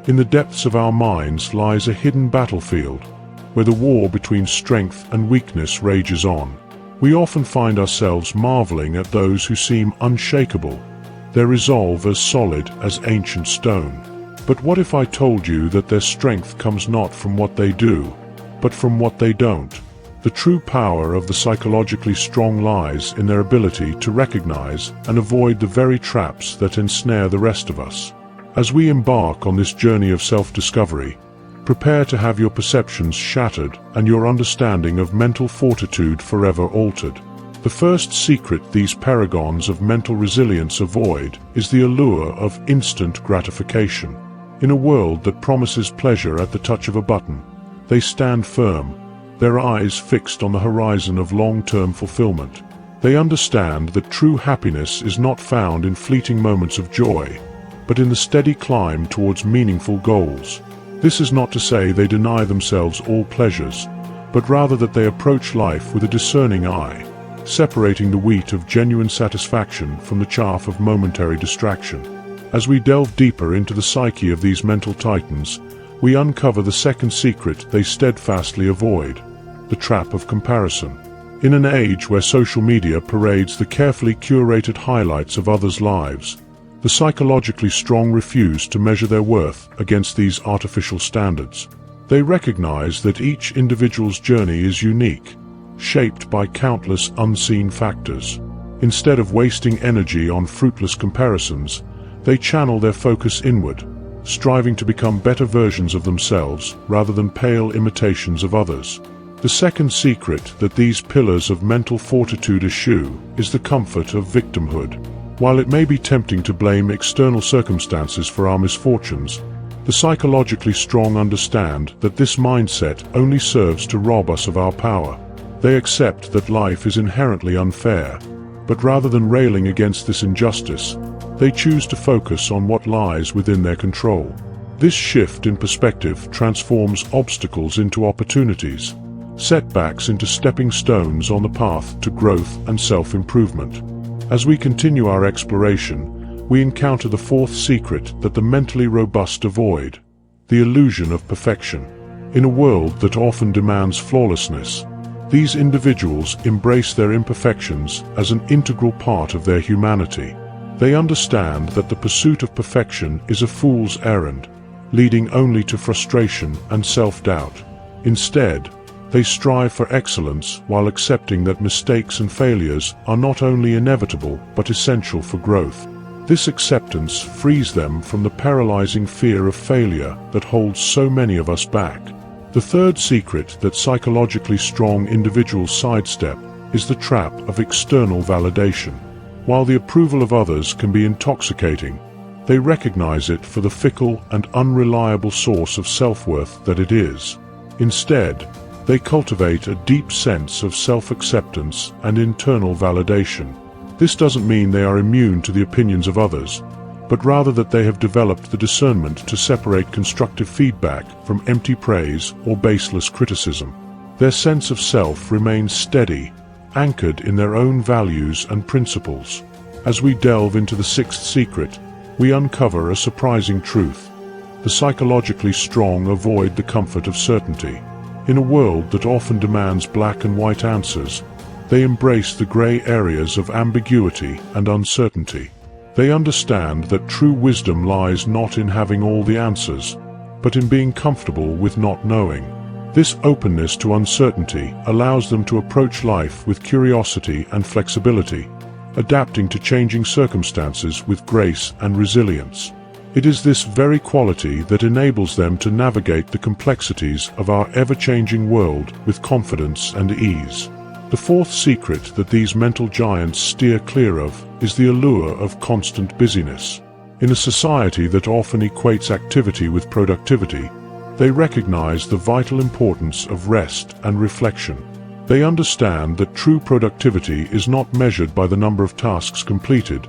In the depths of our minds lies a hidden battlefield, where the war between strength and weakness rages on. We often find ourselves marveling at those who seem unshakable, their resolve as solid as ancient stone. But what if I told you that their strength comes not from what they do, but from what they don't? The true power of the psychologically strong lies in their ability to recognize and avoid the very traps that ensnare the rest of us. As we embark on this journey of self-discovery, prepare to have your perceptions shattered and your understanding of mental fortitude forever altered. The first secret these paragons of mental resilience avoid is the allure of instant gratification. In a world that promises pleasure at the touch of a button, they stand firm, their eyes fixed on the horizon of long-term fulfillment. They understand that true happiness is not found in fleeting moments of joy, but in the steady climb towards meaningful goals. This is not to say they deny themselves all pleasures, but rather that they approach life with a discerning eye, separating the wheat of genuine satisfaction from the chaff of momentary distraction. As we delve deeper into the psyche of these mental titans, we uncover the second secret they steadfastly avoid: the trap of comparison. In an age where social media parades the carefully curated highlights of others' lives, the psychologically strong refuse to measure their worth against these artificial standards. They recognize that each individual's journey is unique, shaped by countless unseen factors. Instead of wasting energy on fruitless comparisons, they channel their focus inward, striving to become better versions of themselves rather than pale imitations of others. The second secret that these pillars of mental fortitude eschew is the comfort of victimhood. While it may be tempting to blame external circumstances for our misfortunes, the psychologically strong understand that this mindset only serves to rob us of our power. They accept that life is inherently unfair, but rather than railing against this injustice, they choose to focus on what lies within their control. This shift in perspective transforms obstacles into opportunities, setbacks into stepping stones on the path to growth and self-improvement. As we continue our exploration, we encounter the fourth secret that the mentally robust avoid: the illusion of perfection. In a world that often demands flawlessness, these individuals embrace their imperfections as an integral part of their humanity. They understand that the pursuit of perfection is a fool's errand, leading only to frustration and self-doubt. Instead, they strive for excellence while accepting that mistakes and failures are not only inevitable but essential for growth. This acceptance frees them from the paralyzing fear of failure that holds so many of us back. The third secret that psychologically strong individuals sidestep is the trap of external validation. While the approval of others can be intoxicating, they recognize it for the fickle and unreliable source of self-worth that it is. Instead, they cultivate a deep sense of self-acceptance and internal validation. This doesn't mean they are immune to the opinions of others, but rather that they have developed the discernment to separate constructive feedback from empty praise or baseless criticism. Their sense of self remains steady, anchored in their own values and principles. As we delve into the sixth secret, we uncover a surprising truth. The psychologically strong avoid the comfort of certainty. In a world that often demands black and white answers, they embrace the gray areas of ambiguity and uncertainty. They understand that true wisdom lies not in having all the answers, but in being comfortable with not knowing. This openness to uncertainty allows them to approach life with curiosity and flexibility, adapting to changing circumstances with grace and resilience. It is this very quality that enables them to navigate the complexities of our ever-changing world with confidence and ease. The fourth secret that these mental giants steer clear of is the allure of constant busyness. In a society that often equates activity with productivity, they recognize the vital importance of rest and reflection. They understand that true productivity is not measured by the number of tasks completed,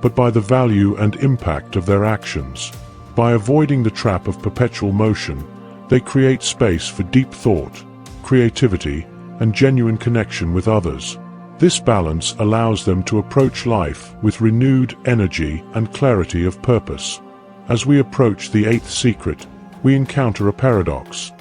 but by the value and impact of their actions. By avoiding the trap of perpetual motion, they create space for deep thought, creativity, and genuine connection with others. This balance allows them to approach life with renewed energy and clarity of purpose. As we approach the eighth secret, we encounter a paradox.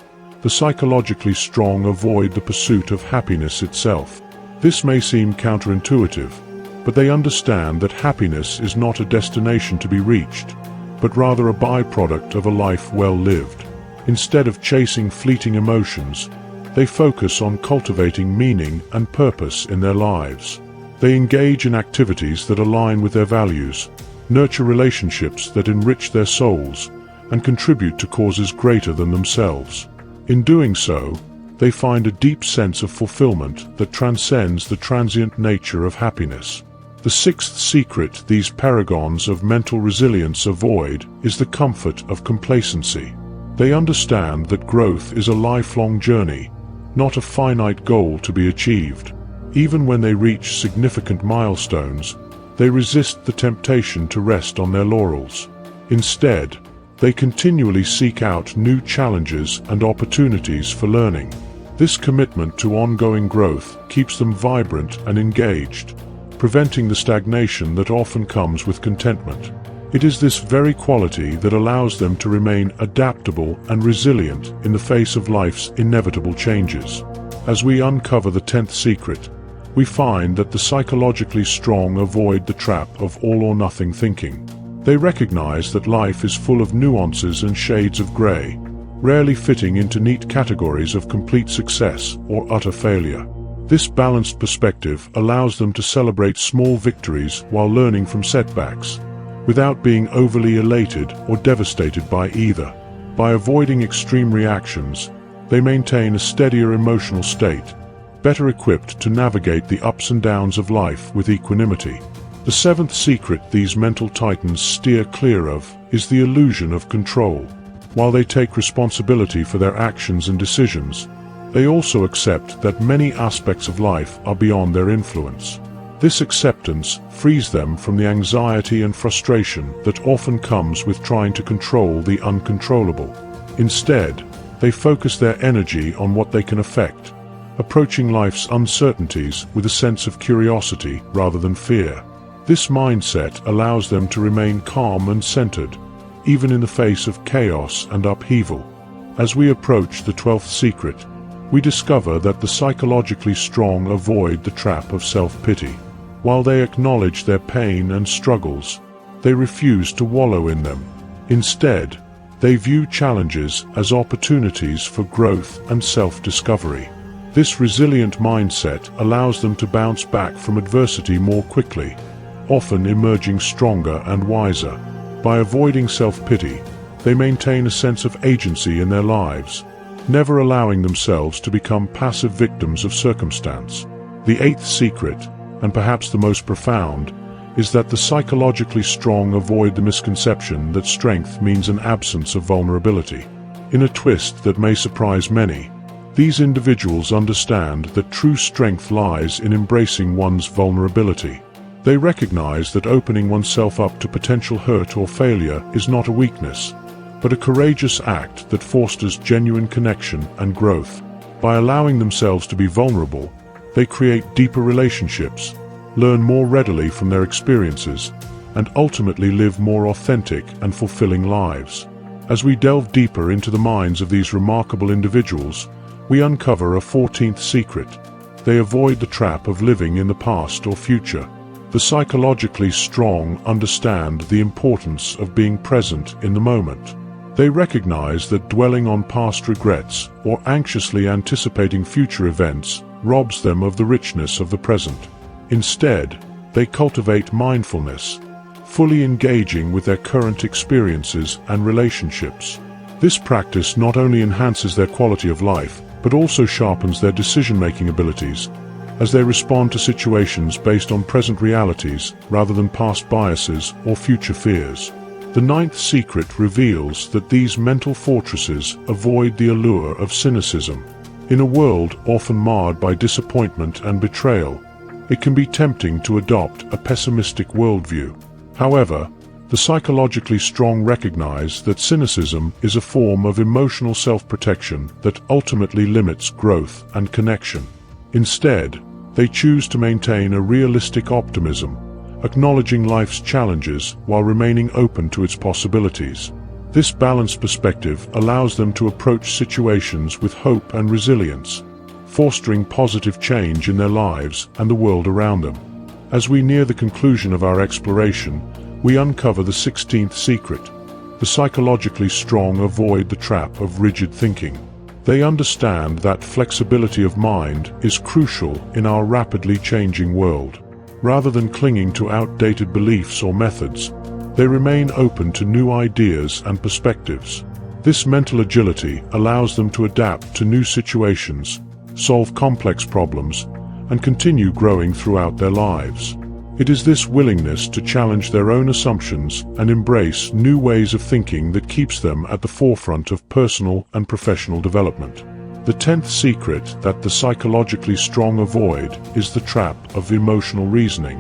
The psychologically strong avoid the pursuit of happiness itself. This may seem counterintuitive, but they understand that happiness is not a destination to be reached, but rather a byproduct of a life well lived. Instead of chasing fleeting emotions, they focus on cultivating meaning and purpose in their lives. They engage in activities that align with their values, nurture relationships that enrich their souls, and contribute to causes greater than themselves. In doing so, they find a deep sense of fulfillment that transcends the transient nature of happiness. The sixth secret these paragons of mental resilience avoid is the comfort of complacency. They understand that growth is a lifelong journey, not a finite goal to be achieved. Even when they reach significant milestones, they resist the temptation to rest on their laurels. Instead, they continually seek out new challenges and opportunities for learning. This commitment to ongoing growth keeps them vibrant and engaged, preventing the stagnation that often comes with contentment. It is this very quality that allows them to remain adaptable and resilient in the face of life's inevitable changes. As we uncover the 10th secret, we find that the psychologically strong avoid the trap of all-or-nothing thinking. They recognize that life is full of nuances and shades of gray, rarely fitting into neat categories of complete success or utter failure. This balanced perspective allows them to celebrate small victories while learning from setbacks, without being overly elated or devastated by either. By avoiding extreme reactions, they maintain a steadier emotional state, better equipped to navigate the ups and downs of life with equanimity. The seventh secret these mental titans steer clear of is the illusion of control. While they take responsibility for their actions and decisions, they also accept that many aspects of life are beyond their influence. This acceptance frees them from the anxiety and frustration that often comes with trying to control the uncontrollable. Instead, they focus their energy on what they can affect, approaching life's uncertainties with a sense of curiosity rather than fear. This mindset allows them to remain calm and centered, even in the face of chaos and upheaval. As we approach the 12th secret, we discover that the psychologically strong avoid the trap of self-pity. While they acknowledge their pain and struggles, they refuse to wallow in them. Instead, they view challenges as opportunities for growth and self-discovery. This resilient mindset allows them to bounce back from adversity more quickly, often emerging stronger and wiser. By avoiding self-pity, they maintain a sense of agency in their lives, never allowing themselves to become passive victims of circumstance. The 8th secret, and perhaps the most profound, is that the psychologically strong avoid the misconception that strength means an absence of vulnerability. In a twist that may surprise many, these individuals understand that true strength lies in embracing one's vulnerability. They recognize that opening oneself up to potential hurt or failure is not a weakness, but a courageous act that fosters genuine connection and growth. By allowing themselves to be vulnerable, they create deeper relationships, learn more readily from their experiences, and ultimately live more authentic and fulfilling lives. As we delve deeper into the minds of these remarkable individuals, we uncover a 14th secret. They avoid the trap of living in the past or future. The psychologically strong understand the importance of being present in the moment. They recognize that dwelling on past regrets or anxiously anticipating future events robs them of the richness of the present. Instead, they cultivate mindfulness, fully engaging with their current experiences and relationships. This practice not only enhances their quality of life, but also sharpens their decision-making abilities, as they respond to situations based on present realities rather than past biases or future fears. The 9th secret reveals that these mental fortresses avoid the allure of cynicism. In a world often marred by disappointment and betrayal, it can be tempting to adopt a pessimistic worldview. However, the psychologically strong recognize that cynicism is a form of emotional self-protection that ultimately limits growth and connection. Instead, they choose to maintain a realistic optimism, acknowledging life's challenges while remaining open to its possibilities. This balanced perspective allows them to approach situations with hope and resilience, fostering positive change in their lives and the world around them. As we near the conclusion of our exploration, we uncover the 16th secret. The psychologically strong avoid the trap of rigid thinking. They understand that flexibility of mind is crucial in our rapidly changing world. Rather than clinging to outdated beliefs or methods, they remain open to new ideas and perspectives. This mental agility allows them to adapt to new situations, solve complex problems, and continue growing throughout their lives. It is this willingness to challenge their own assumptions and embrace new ways of thinking that keeps them at the forefront of personal and professional development. The 10th secret that the psychologically strong avoid is the trap of emotional reasoning.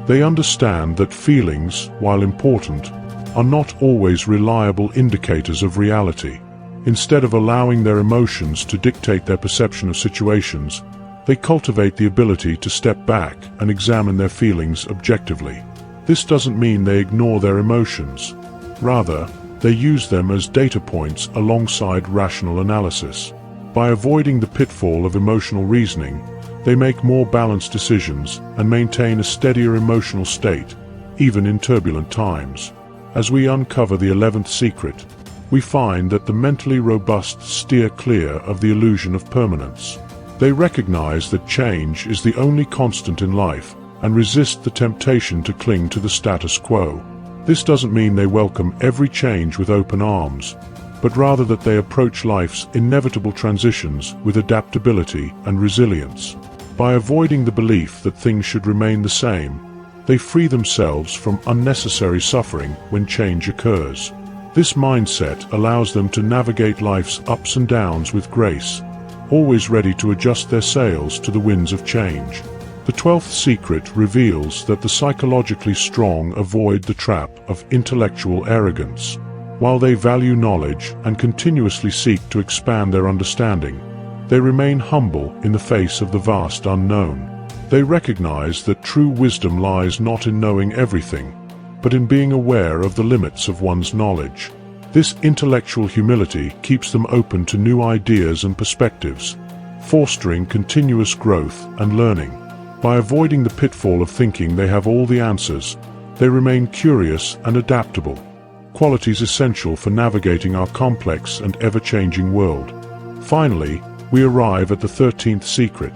They understand that feelings, while important, are not always reliable indicators of reality. Instead of allowing their emotions to dictate their perception of situations, they cultivate the ability to step back and examine their feelings objectively. This doesn't mean they ignore their emotions. Rather, they use them as data points alongside rational analysis. By avoiding the pitfall of emotional reasoning, they make more balanced decisions and maintain a steadier emotional state, even in turbulent times. As we uncover the 11th secret, we find that the mentally robust steer clear of the illusion of permanence. They recognize that change is the only constant in life and resist the temptation to cling to the status quo. This doesn't mean they welcome every change with open arms, but rather that they approach life's inevitable transitions with adaptability and resilience. By avoiding the belief that things should remain the same, they free themselves from unnecessary suffering when change occurs. This mindset allows them to navigate life's ups and downs with grace, always ready to adjust their sails to the winds of change. The 12th secret reveals that the psychologically strong avoid the trap of intellectual arrogance. While they value knowledge and continuously seek to expand their understanding, they remain humble in the face of the vast unknown. They recognize that true wisdom lies not in knowing everything, but in being aware of the limits of one's knowledge. This intellectual humility keeps them open to new ideas and perspectives, fostering continuous growth and learning. By avoiding the pitfall of thinking they have all the answers, they remain curious and adaptable, qualities essential for navigating our complex and ever-changing world. Finally, we arrive at the 13th secret.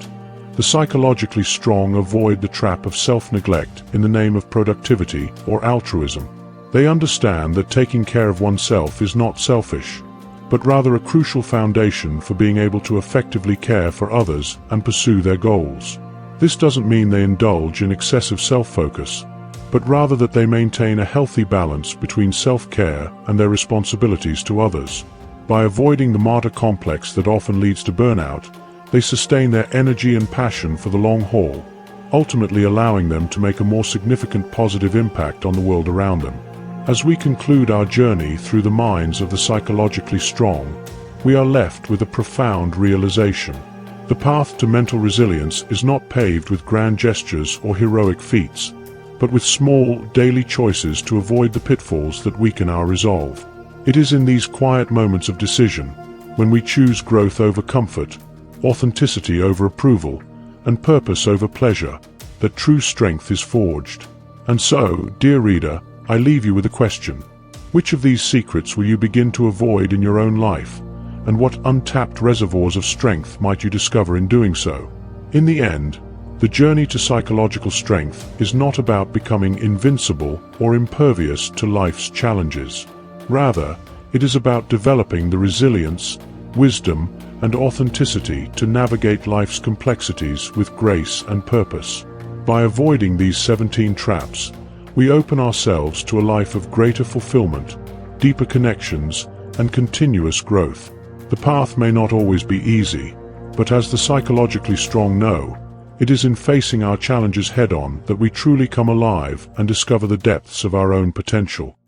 The psychologically strong avoid the trap of self-neglect in the name of productivity or altruism. They understand that taking care of oneself is not selfish, but rather a crucial foundation for being able to effectively care for others and pursue their goals. This doesn't mean they indulge in excessive self-focus, but rather that they maintain a healthy balance between self-care and their responsibilities to others. By avoiding the martyr complex that often leads to burnout, they sustain their energy and passion for the long haul, ultimately allowing them to make a more significant positive impact on the world around them. As we conclude our journey through the minds of the psychologically strong, we are left with a profound realization. The path to mental resilience is not paved with grand gestures or heroic feats, but with small, daily choices to avoid the pitfalls that weaken our resolve. It is in these quiet moments of decision, when we choose growth over comfort, authenticity over approval, and purpose over pleasure, that true strength is forged. And so, dear reader, I leave you with a question. Which of these secrets will you begin to avoid in your own life, and what untapped reservoirs of strength might you discover in doing so? In the end, the journey to psychological strength is not about becoming invincible or impervious to life's challenges. Rather, it is about developing the resilience, wisdom, and authenticity to navigate life's complexities with grace and purpose. By avoiding these 17 traps, we open ourselves to a life of greater fulfillment, deeper connections, and continuous growth. The path may not always be easy, but as the psychologically strong know, it is in facing our challenges head-on that we truly come alive and discover the depths of our own potential.